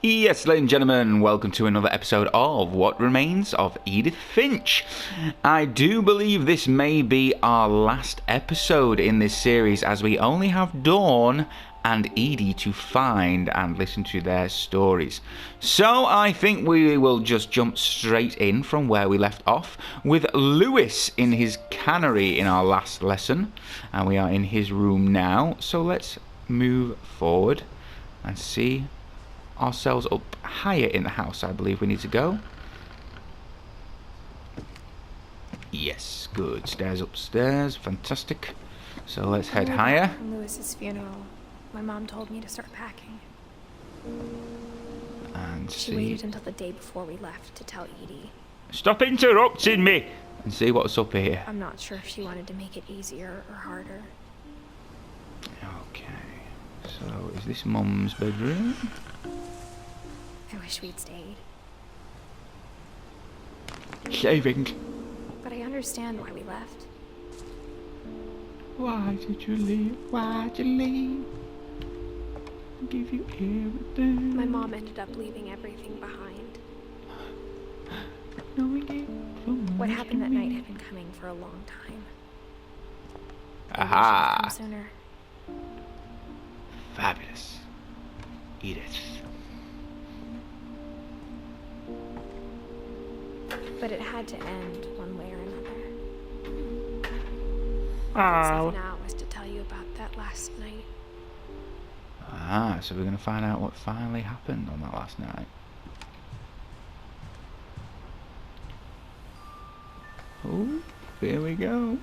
Yes, ladies and gentlemen, welcome to another episode of What Remains of Edith Finch. I do believe this may be our last episode in this series, as we only have Dawn and Edie to find and listen to their stories. So I think we will just jump straight in from where we left off with Lewis in his cannery in our last lesson, and we are in his room now. So let's move forward and see ourselves up higher in the house. I believe we need to go. Yes, good. Stairs upstairs. Fantastic. So let's head higher. From Lewis's funeral, my mom told me to start packing. And She waited until the day before we left to tell Edie. Stop interrupting me! And see what's up here. I'm not sure if she wanted to make it easier or harder. Okay. So, is this Mum's bedroom? I wish we'd stayed. Shaving. But I understand why we left. Why did you leave? Why'd you leave? Give you everything. My mom ended up leaving everything behind. What happened that night had been coming for a long time. Aha! Come sooner. Fabulous. Edith. But it had to end one way or another. Oh. Now was to tell you about that last night. Ah, so we're going to find out what finally happened on that last night. Oh, here we go.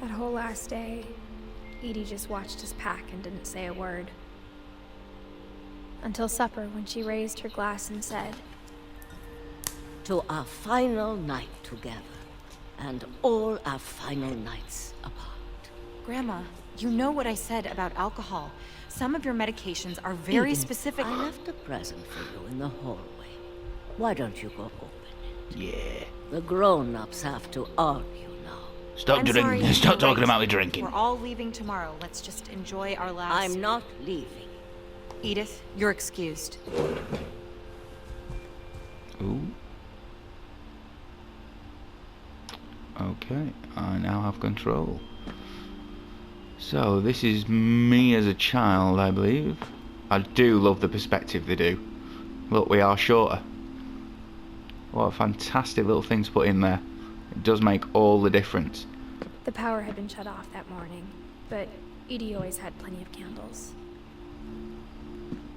That whole last day, Edie just watched us pack and didn't say a word. Until supper, when she raised her glass and said, "To our final night together, and all our final nights apart." Grandma, you know what I said about alcohol. Some of your medications are very Edith, specific. I left a present for you in the hallway. Why don't you go open it? Yeah. The grown-ups have to argue now. Stop I'm drinking. sorry, Stop you're talking right. about me drinking. We're all leaving tomorrow. Let's just enjoy our last... I'm not leaving. Edith, you're excused. Ooh. Okay, I now have control. So, this is me as a child, I believe. I do love the perspective they do. Look, we are shorter. What a fantastic little thing to put in there. It does make all the difference. the power had been shut off that morning, but Edie always had plenty of candles.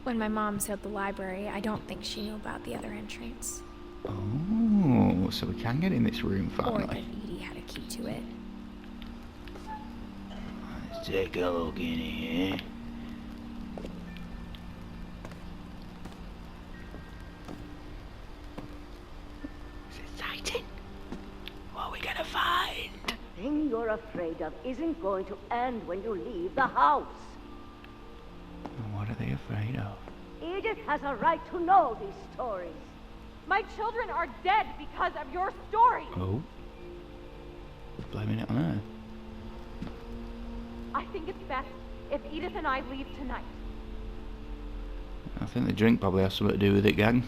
When my mom sealed the library, I don't think she knew about the other entrance. Oh, so we can get in this room Or that finally. Edie had a key to it. Let's take a look in here. It's exciting. What are we gonna find? The thing you're afraid of isn't going to end when you leave the house. What are they afraid of? Edith has a right to know these stories. My children are dead because of your story. Oh. Blaming it on her. I think it's best if Edith and I leave tonight. I think the drink probably has something to do with it, gang.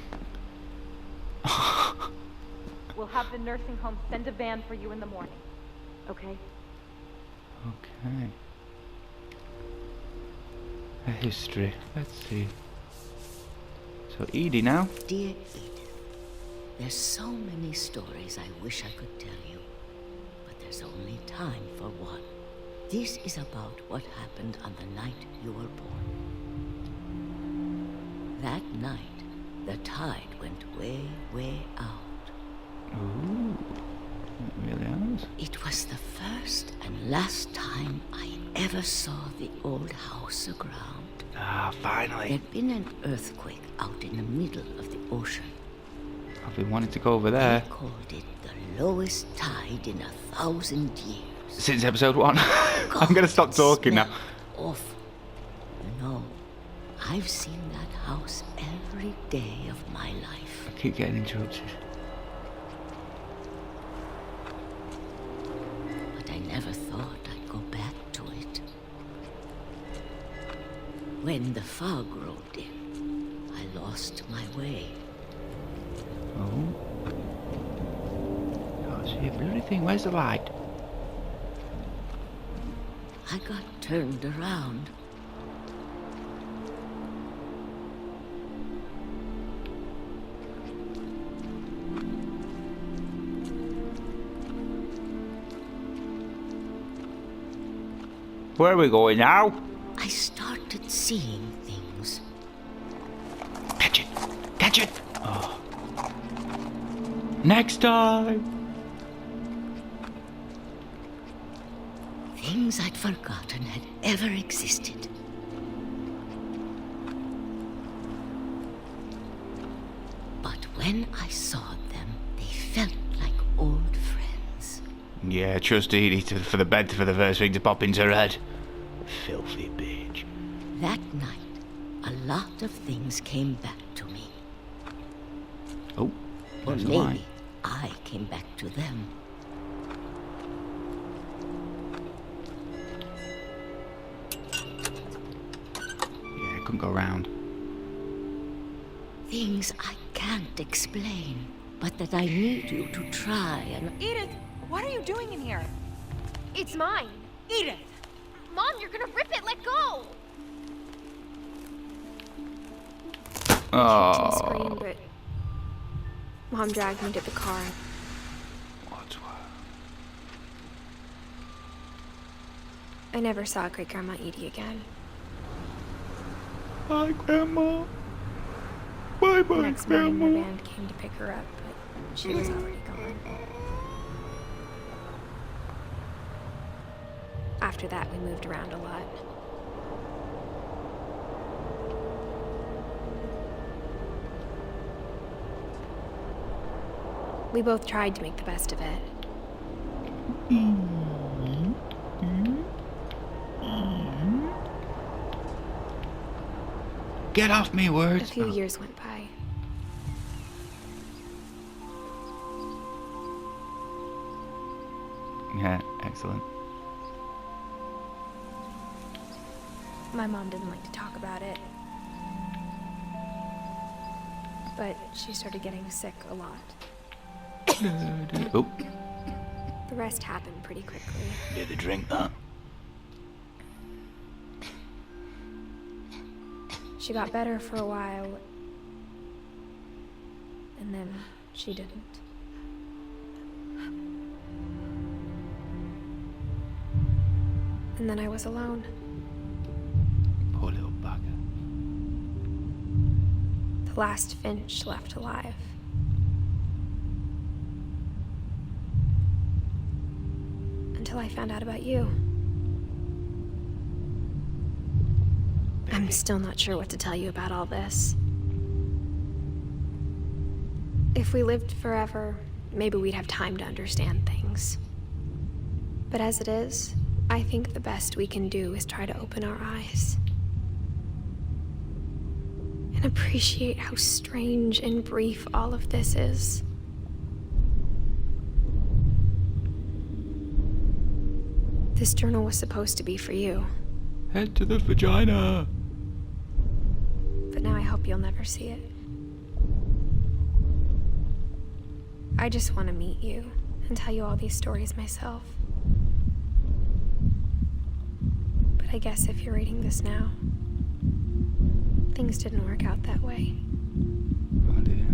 We'll have the nursing home send a van for you in the morning. Okay? Okay. A history. Let's see. So Edie now. Dear Edith, there's so many stories I wish I could tell you, but there's only time for one. This is about what happened on the night you were born. That night, the tide went way, way out. Ooh. It really has. It was the first and last time I ever saw the old house aground. Ah, finally. There'd been an earthquake out in the middle of the ocean. I've been wanting to go over there They called it the lowest tide in 1,000 years. since episode 1. I'm gonna stop talking now. Awful. You know, I've seen that house every day of my life. I keep getting interrupted. when the fog rolled in, I lost my way. Oh. Oh, see a blurry thing. Where's the light? I got turned around. Where are we going now? I started seeing things. Catch it! Catch it! Oh. Next time! Things I'd forgotten had ever existed. But when I saw them, they felt like old friends. Yeah, trust Edie for the first thing to pop into her head. Filthy bitch. That night, a lot of things came back to me. Oh, Or there's a line. maybe I came back to them. Yeah, I couldn't go round. Things I can't explain, but that I need you to try and... Edith, what are you doing in here? It's mine. Edith! Mom, you're gonna rip it. Let go. She Oh. screamed, but Mom dragged me to the car. What? I never saw Great Grandma Edie again. Bye, Grandma. Bye, The bye, next morning, Grandma. the band came to pick her up, but she was already gone. After that, we moved around a lot. We both tried to make the best of it. Get off me, A words. few years went by. Yeah, excellent. My mom didn't like to talk about it. But she started getting sick a lot. Oh, The rest happened pretty quickly. did the drink that? She got better for a while, and then she didn't. And then I was alone. Poor little bugger. The last Finch left alive. Until I found out about you. I'm still not sure what to tell you about all this. If we lived forever, maybe we'd have time to understand things. But as it is, I think the best we can do is try to open our eyes. And appreciate how strange and brief all of this is. This journal was supposed to be for you, Head to the vagina. but now I hope you'll never see it. I just want to meet you and tell you all these stories myself. But I guess if you're reading this now, things didn't work out that way. Oh dear.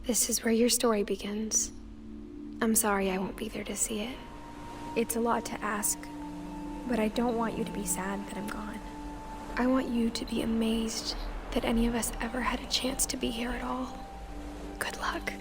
This is where your story begins. I'm sorry I won't be there to see it. It's a lot to ask, but I don't want you to be sad that I'm gone. I want you to be amazed that any of us ever had a chance to be here at all. Good luck.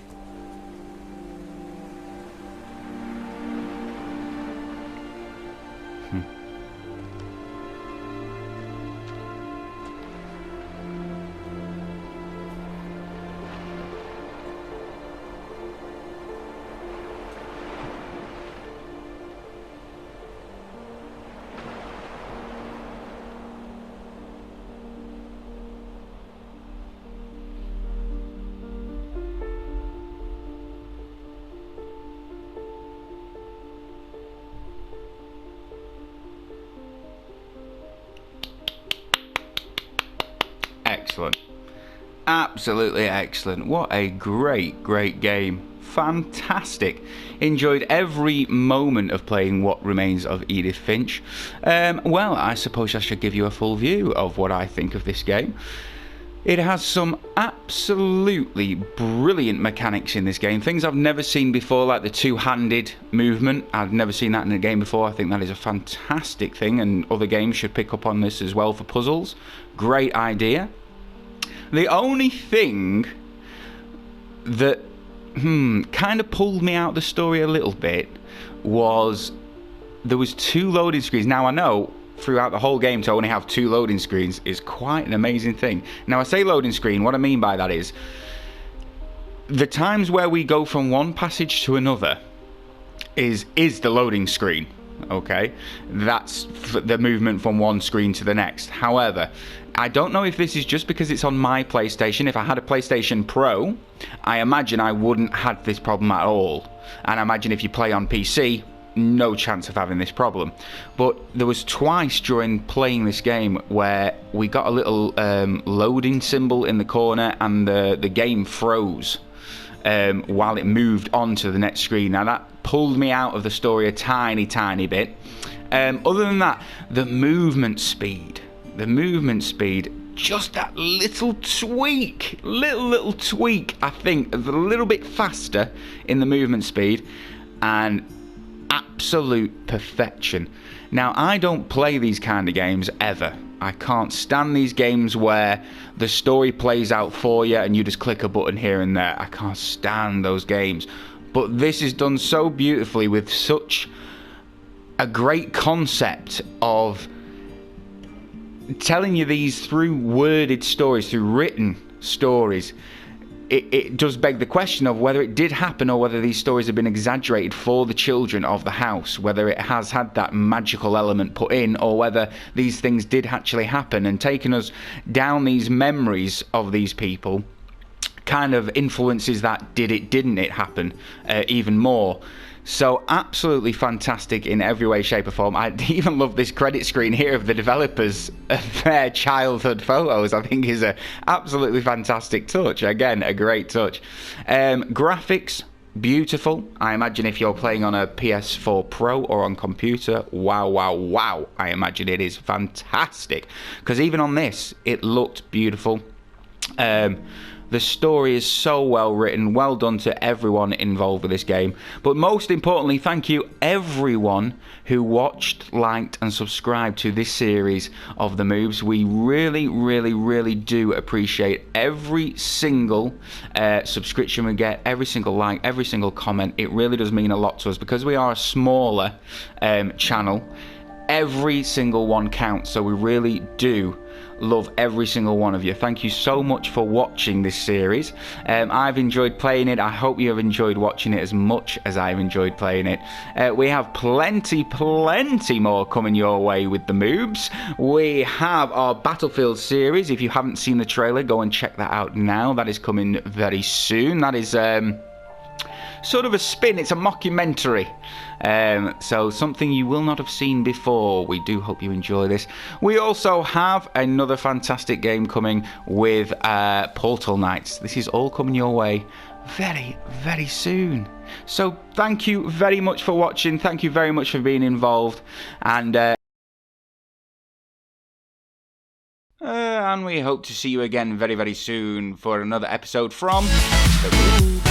excellent. Absolutely excellent. What a great game. Fantastic. Enjoyed every moment of playing What Remains of Edith Finch. Well, I suppose I should give you a full view of what I think of this game. It has some absolutely brilliant mechanics in this game. Things I've never seen before, like the two-handed movement. I've never seen that in a game before. I think that is a fantastic thing, and other games should pick up on this as well for puzzles. Great idea. The only thing that kind of pulled me out of the story a little bit was there was 2 loading screens. Now, I know throughout the whole game to only have 2 loading screens is quite an amazing thing. Now, I say loading screen, what I mean by that is the times where we go from one passage to another is the loading screen. Okay, that's the movement from one screen to the next. However, I don't know if this is just because it's on my PlayStation. If I had a PlayStation Pro, I imagine I wouldn't have this problem at all. And I imagine if you play on PC, no chance of having this problem. But there was twice during playing this game where we got a little loading symbol in the corner and the game froze while it moved on to the next screen. Now that pulled me out of the story a tiny bit. Other than that, the movement speed, just that little tweak, little tweak, I think, a little bit faster in the movement speed, and absolute perfection. Now, I don't play these kind of games ever. I can't stand these games where the story plays out for you and you just click a button here and there. I can't stand those games. But this is done so beautifully with such a great concept of telling you these through worded stories, through written stories. It does beg the question of whether it did happen or whether these stories have been exaggerated for the children of the house, whether it has had that magical element put in, or whether these things did actually happen, and taking us down these memories of these people kind of influences that didn't it happen even more. So absolutely fantastic in every way, shape or form. I even love this credit screen here of the developers of their childhood photos. I think is a absolutely fantastic touch. Again, a great touch. Graphics, beautiful. I imagine if you're playing on a PS4 Pro or on computer, wow. I imagine it is fantastic. Because even on this, it looked beautiful. The story is so well written, well done to everyone involved with this game. But most importantly, thank you everyone who watched, liked and subscribed to this series of the Moobs. We really do appreciate every single subscription we get, every single like, every single comment. It really does mean a lot to us because we are a smaller channel. Every single one counts, so we really do love every single one of you. Thank you so much for watching this series. I've enjoyed playing it. I hope you have enjoyed watching it as much as I've enjoyed playing it. We have plenty more coming your way with the Moobs. We have our Battlefield series. If you haven't seen the trailer, go and check that out now. That is coming very soon. That is sort of a spin. It's a mockumentary. So something you will not have seen before. We do hope you enjoy this. We also have another fantastic game coming with Portal Knights. This is all coming your way very soon. So thank you very much for watching. Thank you very much for being involved. And we hope to see you again very soon for another episode from the Moobs.